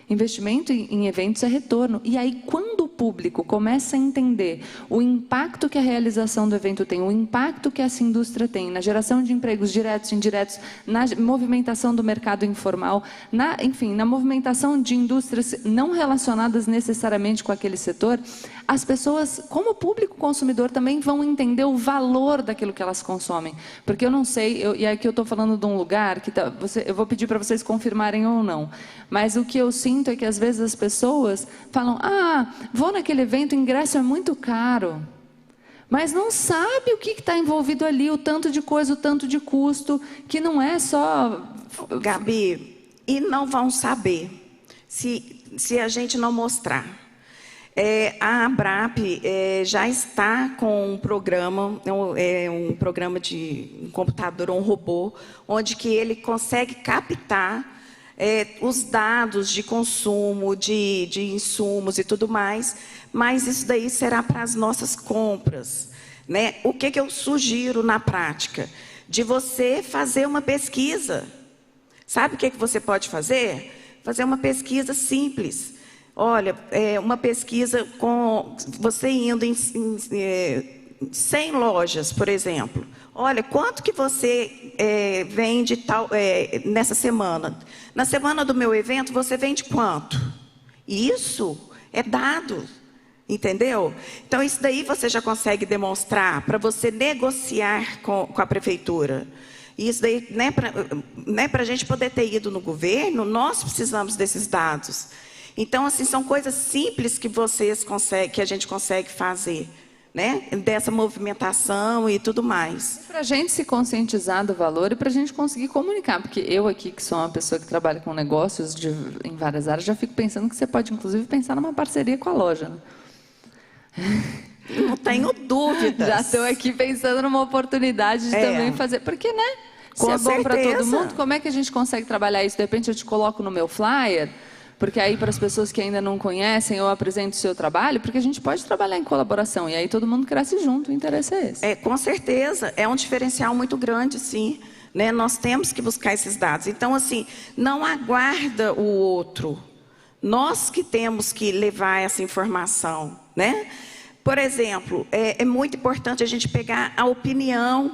Investimento em eventos é retorno. E aí, quando o público começa a entender o impacto que a realização do evento tem, o impacto que essa indústria tem na geração de empregos diretos e indiretos, na movimentação do mercado informal, enfim, na movimentação de indústrias não relacionadas necessariamente com aquele setor, as pessoas, como público consumidor, também vão entender o valor daquilo que elas consomem. Porque eu não sei, e aqui eu estou falando de um lugar que eu vou pedir para vocês confirmarem ou não, mas o que eu sinto é que às vezes as pessoas falam, vou naquele evento, o ingresso é muito caro, mas não sabe o que está envolvido ali, o tanto de coisa, o tanto de custo, que não é só... Gabi, e não vão saber se a gente não mostrar. A ABRAP já está com um programa, um programa de um computador, um robô, onde que ele consegue captar os dados de consumo, de insumos e tudo mais, mas isso daí será para as nossas compras, né? O que eu sugiro na prática? De você fazer uma pesquisa. Sabe o que você pode fazer? Fazer uma pesquisa simples. Olha, uma pesquisa com você indo em 100 lojas, por exemplo. Olha, quanto que você vende nessa semana? Na semana do meu evento, você vende quanto? Isso é dado, entendeu? Então, isso daí você já consegue demonstrar para você negociar com a prefeitura. Isso daí, né, para a gente poder ter ido no governo, nós precisamos desses dados. Então, assim, são coisas simples que que a gente consegue fazer, né? Dessa movimentação e tudo mais. Para a gente se conscientizar do valor e para a gente conseguir comunicar, porque eu aqui, que sou uma pessoa que trabalha com negócios em várias áreas, já fico pensando que você pode, inclusive, pensar numa parceria com a loja, né? Não tenho dúvidas. Já estou aqui pensando numa oportunidade de também fazer, porque, né? Se é bom para todo mundo, como é que a gente consegue trabalhar isso? De repente eu te coloco no meu flyer, porque aí para as pessoas que ainda não conhecem, eu apresento o seu trabalho, porque a gente pode trabalhar em colaboração, e aí todo mundo cresce junto, o interesse é esse. Com certeza, é um diferencial muito grande, sim. Né? Nós temos que buscar esses dados. Então, assim, não aguarda o outro. Nós que temos que levar essa informação, né? Por exemplo, é muito importante a gente pegar a opinião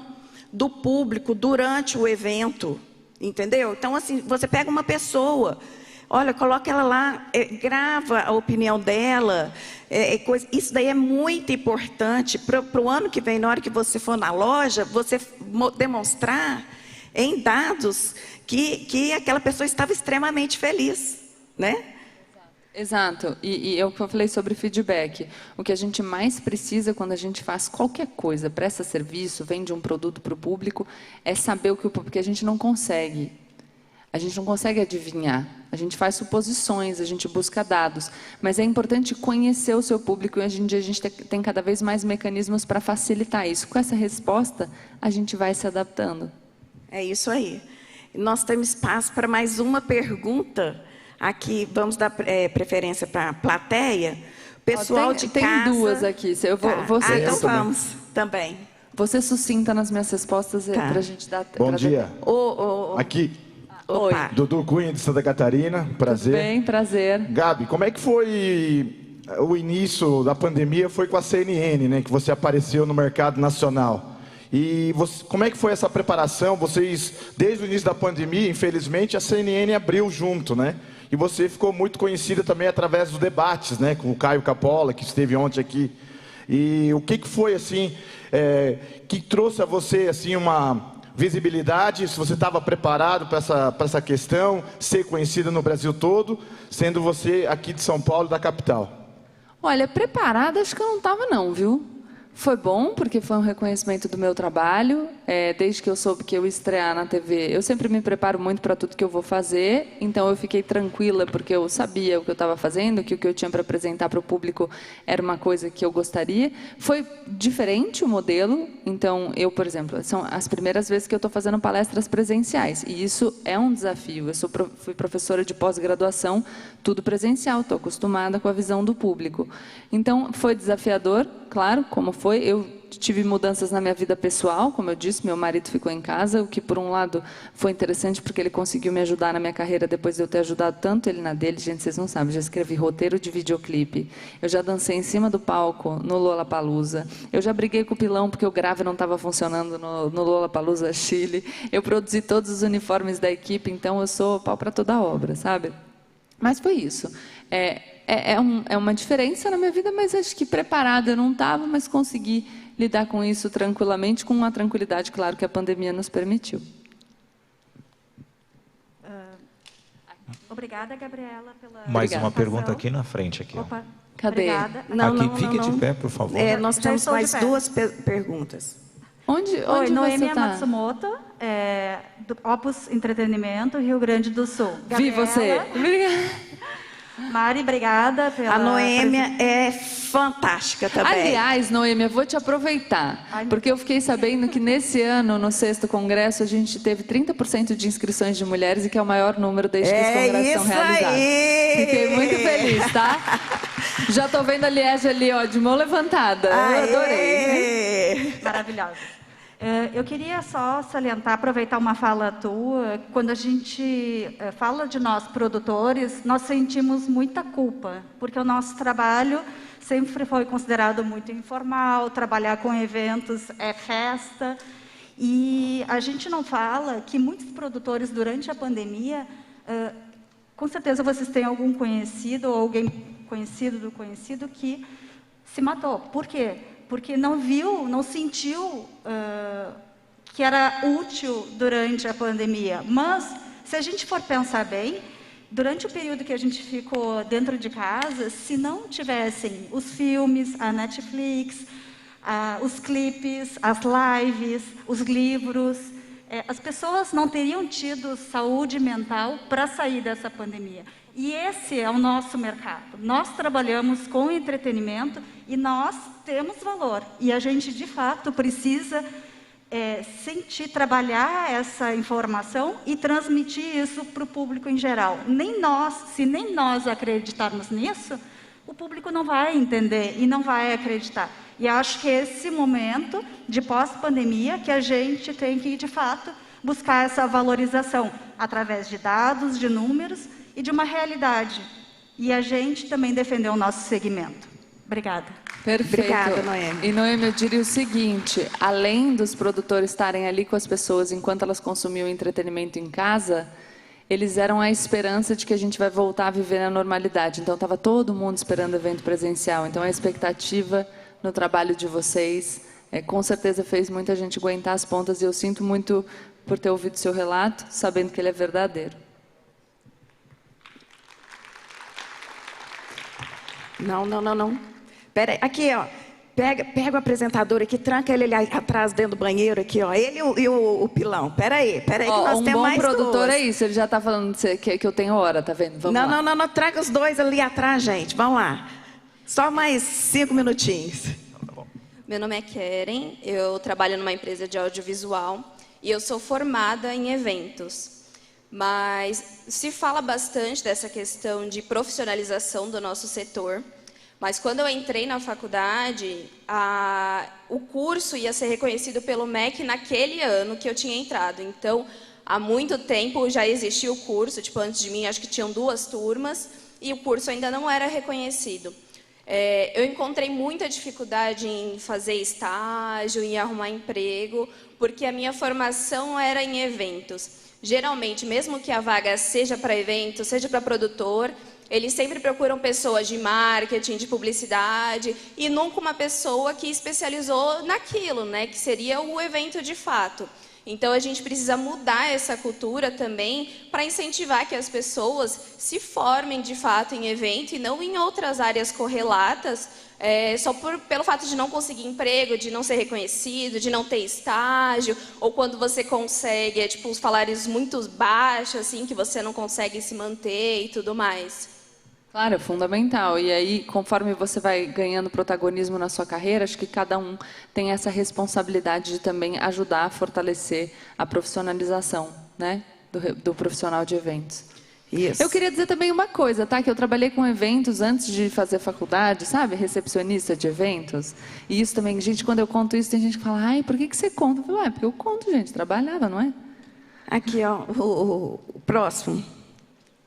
do público durante o evento, entendeu? Então, assim, você pega uma pessoa, olha, coloca ela lá, grava a opinião dela, isso daí é muito importante para o ano que vem, na hora que você for na loja, você demonstrar em dados que aquela pessoa estava extremamente feliz, né? Exato, e eu falei sobre feedback. O que a gente mais precisa quando a gente faz qualquer coisa, presta serviço, vende um produto para o público, é saber o que o público, porque a gente não consegue. A gente não consegue adivinhar, a gente faz suposições, a gente busca dados, mas é importante conhecer o seu público e hoje em dia a gente tem cada vez mais mecanismos para facilitar isso. Com essa resposta, a gente vai se adaptando. É isso aí. Nós temos espaço para mais uma pergunta. Aqui, vamos dar preferência para a plateia. Pessoal de casa... Tem duas aqui. Então vamos também. Você sucinta nas minhas respostas para a gente dar... Bom dia. Aqui. Oi. Dudu Cunha, de Santa Catarina. Prazer. Tudo bem, prazer. Gabi, como é que foi o início da pandemia? Foi com a CNN, né? Que você apareceu no mercado nacional. E como é que foi essa preparação? Vocês, desde o início da pandemia, infelizmente, a CNN abriu junto, né? E você ficou muito conhecida também através dos debates, né? Com o Caio Capola, que esteve ontem aqui. E o que foi assim que trouxe a você assim uma visibilidade? Se você estava preparado para essa questão, ser conhecida no Brasil todo, sendo você aqui de São Paulo, da capital? Olha, preparada acho que eu não estava não, viu? Foi bom, porque foi um reconhecimento do meu trabalho. Desde que eu soube que eu ia estrear na TV, eu sempre me preparo muito para tudo que eu vou fazer. Então, eu fiquei tranquila, porque eu sabia o que eu estava fazendo, que o que eu tinha para apresentar para o público era uma coisa que eu gostaria. Foi diferente o modelo. Então, eu, por exemplo, são as primeiras vezes que eu estou fazendo palestras presenciais. E isso é um desafio. Eu fui professora de pós-graduação, tudo presencial. Estou acostumada com a visão do público. Então, foi desafiador, claro, como foi. Eu tive mudanças na minha vida pessoal, como eu disse, meu marido ficou em casa, o que por um lado foi interessante porque ele conseguiu me ajudar na minha carreira depois de eu ter ajudado tanto ele na dele. Gente, vocês não sabem, já escrevi roteiro de videoclipe, eu já dancei em cima do palco no Lollapalooza, eu já briguei com o pilão porque o grave não estava funcionando no Lollapalooza Chile, eu produzi todos os uniformes da equipe, então eu sou pau para toda obra, sabe? Mas foi isso. É uma diferença na minha vida, mas acho que preparada eu não estava, mas consegui lidar com isso tranquilamente, com uma tranquilidade, claro, que a pandemia nos permitiu. Obrigada, Gabriela, pela Mais uma pergunta aqui na frente. Aqui, Opa, cadê? obrigada. Fique de pé, por favor. Nós Já temos estou de mais pé. duas perguntas. Onde Oi, Noêmia você está? Matsumoto, do Opus Entretenimento, Rio Grande do Sul. Vi você. Gabriela, Obrigada. Mari, obrigada pela... A Noêmia é fantástica também. Aliás, Noêmia, eu vou te aproveitar, porque eu fiquei sabendo que nesse ano, no 6º Congresso, a gente teve 30% de inscrições de mulheres, e que é o maior número desde que os congressos são realizados. Aí. Fiquei muito feliz, tá? Já estou vendo a Liege ali, ó, de mão levantada. Eu adorei. Maravilhosa. Eu queria só salientar, aproveitar uma fala tua. Quando a gente fala de nós produtores, nós sentimos muita culpa, porque o nosso trabalho sempre foi considerado muito informal, trabalhar com eventos é festa, e a gente não fala que muitos produtores, durante a pandemia, com certeza vocês têm algum conhecido, ou alguém conhecido do conhecido, que se matou. Por quê? Porque não viu, não sentiu que era útil durante a pandemia. Mas, se a gente for pensar bem, durante o período que a gente ficou dentro de casa, se não tivessem os filmes, a Netflix, os clipes, as lives, os livros, as pessoas não teriam tido saúde mental para sair dessa pandemia. E esse é o nosso mercado. Nós trabalhamos com entretenimento e nós temos valor. E a gente, de fato, precisa sentir, trabalhar essa informação e transmitir isso para o público em geral. Se nem nós acreditarmos nisso, o público não vai entender e não vai acreditar. E acho que esse momento de pós-pandemia que a gente tem que, de fato, buscar essa valorização através de dados, de números e de uma realidade. E a gente também defendeu o nosso segmento. Obrigada. Perfeito. Obrigada, Noêmia. E, Noêmia, eu diria o seguinte, além dos produtores estarem ali com as pessoas enquanto elas consumiam entretenimento em casa, eles eram a esperança de que a gente vai voltar a viver na normalidade. Então, estava todo mundo esperando evento presencial. Então, a expectativa no trabalho de vocês, com certeza fez muita gente aguentar as pontas, e eu sinto muito por ter ouvido seu relato, sabendo que ele é verdadeiro. Não. Pera aí, aqui, ó. Pega o apresentador aqui, tranca ele ali atrás, dentro do banheiro aqui, ó. Ele e o pilão. Pera aí, que nós temos mais duas. Um bom produtor é isso, ele já está falando que eu tenho hora, tá vendo? Vamos lá. Não, traga os dois ali atrás, gente. Vamos lá. Só mais 5 minutinhos. Meu nome é Keren, eu trabalho numa empresa de audiovisual e eu sou formada em eventos. Mas se fala bastante dessa questão de profissionalização do nosso setor. Mas quando eu entrei na faculdade, o curso ia ser reconhecido pelo MEC naquele ano que eu tinha entrado. Então, há muito tempo já existia o curso, tipo, antes de mim acho que tinham 2 turmas, e o curso ainda não era reconhecido. Eu encontrei muita dificuldade em fazer estágio, em arrumar emprego, porque a minha formação era em eventos. Geralmente, mesmo que a vaga seja para evento, seja para produtor, Eles sempre procuram pessoas de marketing, de publicidade, e nunca uma pessoa que especializou naquilo, né, que seria o evento de fato. Então, a gente precisa mudar essa cultura também para incentivar que as pessoas se formem de fato em evento e não em outras áreas correlatas, só pelo fato de não conseguir emprego, de não ser reconhecido, de não ter estágio, ou quando você consegue, tipo, os salários muito baixos, assim, que você não consegue se manter e tudo mais. Claro, é fundamental. E aí, conforme você vai ganhando protagonismo na sua carreira, acho que cada um tem essa responsabilidade de também ajudar a fortalecer a profissionalização, né, do profissional de eventos. Isso. Eu queria dizer também uma coisa, tá? Que eu trabalhei com eventos antes de fazer faculdade, sabe? Recepcionista de eventos. E isso também, gente, quando eu conto isso, tem gente que fala, ai, por que você conta? Eu falo, porque eu conto, gente, trabalhava, não é? Aqui, ó, o próximo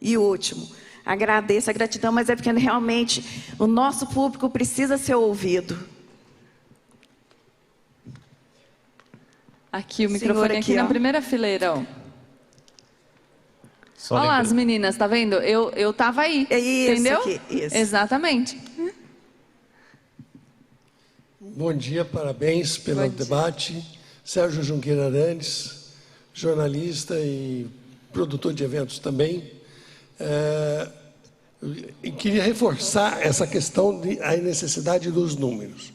e o último. Agradeço a gratidão, mas é porque realmente o nosso público precisa ser ouvido. Aqui, o microfone aqui na primeira fileira, ó. Olha lá as meninas, tá vendo? Eu tava aí, é isso, entendeu? Aqui, isso. Exatamente. Bom dia, parabéns pelo debate. Sérgio Junqueira Arantes, jornalista e produtor de eventos também. Eu queria reforçar essa questão da necessidade dos números.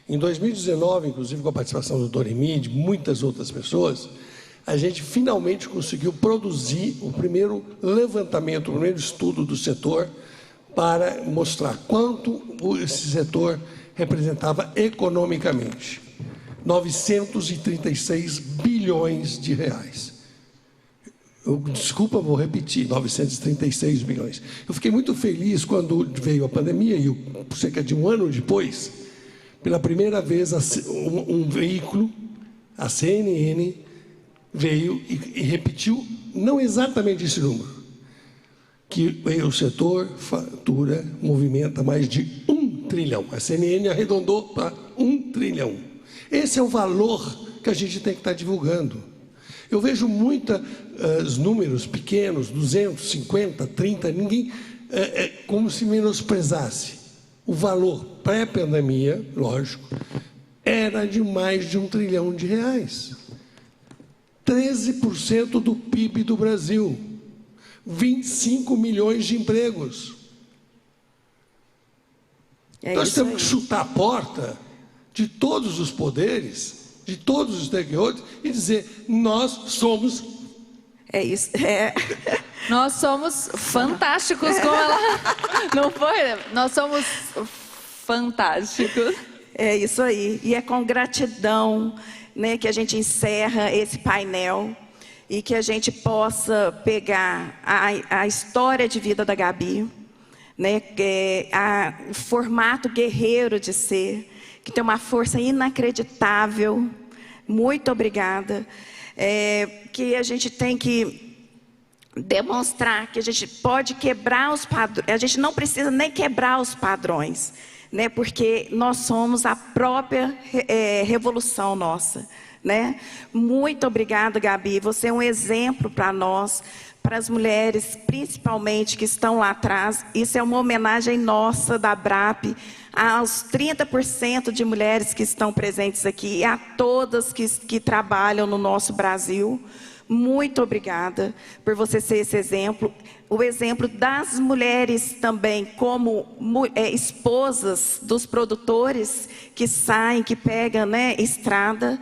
Em 2019, inclusive com a participação do Doremi e de muitas outras pessoas, a gente finalmente conseguiu produzir o primeiro levantamento, o primeiro estudo do setor para mostrar quanto esse setor representava economicamente. 936 bilhões de reais. Desculpa, vou repetir, 936 bilhões. Eu fiquei muito feliz quando veio a pandemia e cerca de um ano depois, pela primeira vez, um veículo, a CNN, veio e repetiu, não exatamente esse número, que o setor fatura, movimenta mais de 1 trilhão. A CNN arredondou para 1 trilhão. Esse é o valor que a gente tem que estar divulgando. Eu vejo muitos números pequenos, 250, 30, ninguém, como se menosprezasse. O valor pré-pandemia, lógico, era de mais de 1 trilhão de reais. 13% do PIB do Brasil, 25 milhões de empregos. Nós temos que chutar a porta de todos os poderes, de todos os stakeholders, e dizer, nós somos... É isso. Nós somos fantásticos, como ela... Não foi? Nós somos fantásticos. É isso aí. E é com gratidão, né, que a gente encerra esse painel e que a gente possa pegar a história de vida da Gabi, né, o formato guerreiro de ser, que tem uma força inacreditável. Muito obrigada. Que a gente tem que demonstrar que a gente pode quebrar os padrões. A gente não precisa nem quebrar os padrões, né? Porque nós somos a própria revolução nossa, né? Muito obrigada, Gabi. Você é um exemplo para nós, para as mulheres, principalmente, que estão lá atrás. Isso é uma homenagem nossa da ABRAP aos 30% de mulheres que estão presentes aqui e a todas que trabalham no nosso Brasil. Muito obrigada por você ser esse exemplo. O exemplo das mulheres também como esposas dos produtores que saem, que pegam, né, estrada.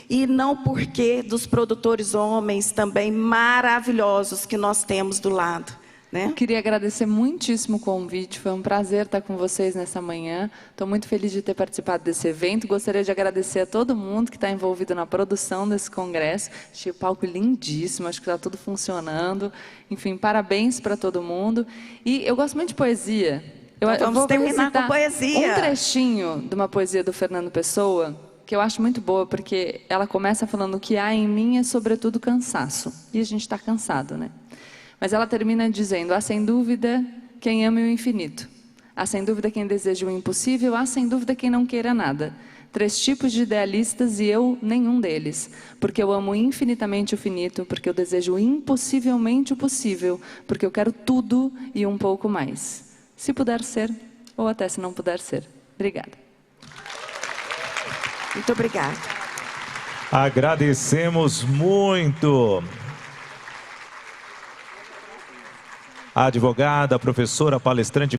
E não porque dos produtores homens também maravilhosos que nós temos do lado, né? Queria agradecer muitíssimo o convite, foi um prazer estar com vocês nessa manhã. Estou muito feliz de ter participado desse evento. Gostaria de agradecer a todo mundo que está envolvido na produção desse congresso. Achei o palco lindíssimo, acho que está tudo funcionando. Enfim, parabéns para todo mundo. E eu gosto muito de poesia. Então, vamos terminar com poesia. Um trechinho de uma poesia do Fernando Pessoa, que eu acho muito boa, porque ela começa falando: o que há em mim é sobretudo cansaço. E a gente está cansado, né? Mas ela termina dizendo: há sem dúvida quem ama o infinito. Há sem dúvida quem deseja o impossível. Há sem dúvida quem não queira nada. 3 tipos de idealistas e eu nenhum deles. Porque eu amo infinitamente o finito, porque eu desejo impossivelmente o possível, porque eu quero tudo e um pouco mais. Se puder ser, ou até se não puder ser. Obrigada. Muito obrigada. Agradecemos muito. A advogada, professora, palestrante